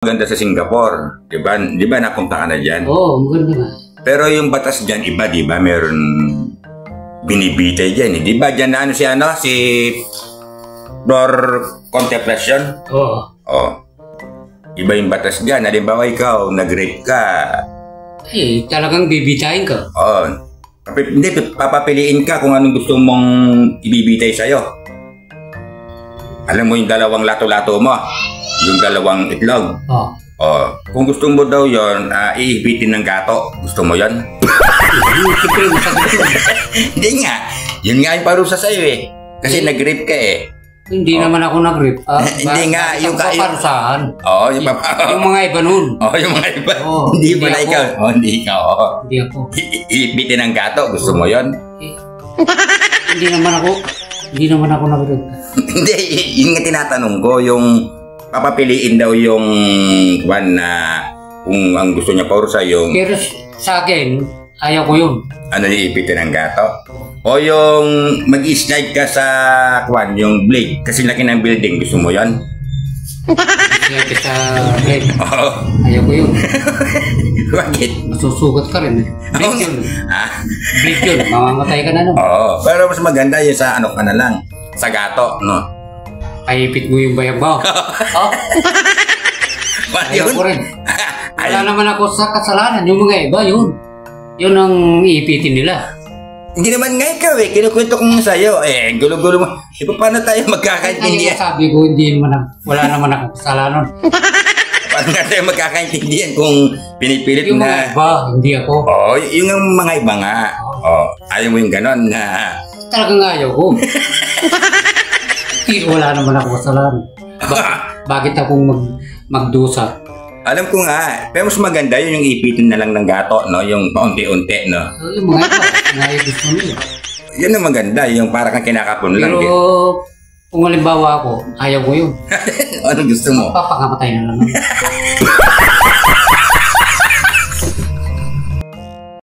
Maganda sa Singapore, di ba? Di ba napunta ka na dyan? Oo, maganda nga. Pero yung batas dyan, iba, di ba? Meron binibitay dyan, eh. Di ba? Dyan na si Flor Contemplation? Oo. Oh. Iba yung batas dyan. Halimbawa ikaw, nag-rape ka. Eh, talagang bibitayin ka. Oh. Hindi, papapiliin ka kung anong gusto mong ibibitay sa'yo. Alam mo yung dalawang lato-lato mo? Yung dalawang itlog. Oo. Oh. Kung gusto mo daw yon, iibitin ng gato. Gusto mo yon? Siyempre, masakit yun. Hindi nga. Yun nga yung parusa sa'yo eh. Kasi nag-rape ka eh. Hindi naman ako nag-rape. Hindi nga. Yung paparusahan. Oo, yung mga iba nun. Oo, yung mga iba. Oo, hindi pala ako. ikaw. Oo, hindi ikaw. Oo. Hindi ako. Iibitin ng gato. Gusto mo yon? Hindi naman ako nag-rape. Hindi, yun nga tinatanong ko, yung papapiliin daw yung one na kung ang gusto niya parusa yung Pero sa akin, ayaw ko yun. ano yung ipitin ng gato o yung mag-slide ka sa kwan, yung blade kasi laki ng building, gusto mo yon? Siyempre sa bed. Oo. Ayaw ko yun. Bakit? Masusugat ka rin. Bleed yun. Bleed yun. Mamamatay ka na nun. Oo, pero mas maganda yung sa ano ka na lang, sa gato, no? Kaipit mo yung bayag mo. Oh. Ayaw ko rin. Wala naman ako sa kasalanan. Yung mga iba, yun. Yun ang iipitin nila. Hindi naman nga ikaw eh, kinukwento ko nga sa'yo. Eh, gulo-gulo mo. E, paano tayo magkakaintindihan? Sabi ko, wala naman ako kasalanan. Paano nga tayo magkakaintindihan kung pinipilit Yung na... mga iba, hindi ako. Oo, yung mga iba nga. Oo, ayaw mo yung ganon na... Talagang ayaw ko. Wala naman ako kasalanan. Bakit akong magdusa? Alam ko nga, pero mas maganda yun yung ipitin na lang ng gato, no? Yung paunti-unti, no? So, yung mga iba, ayaw gusto nila. Yun ang maganda, yung para kang kinakapon lang. Pero kung halimbawa ako, ayaw ko yun. Anong gusto mo? Papakamatay na lang.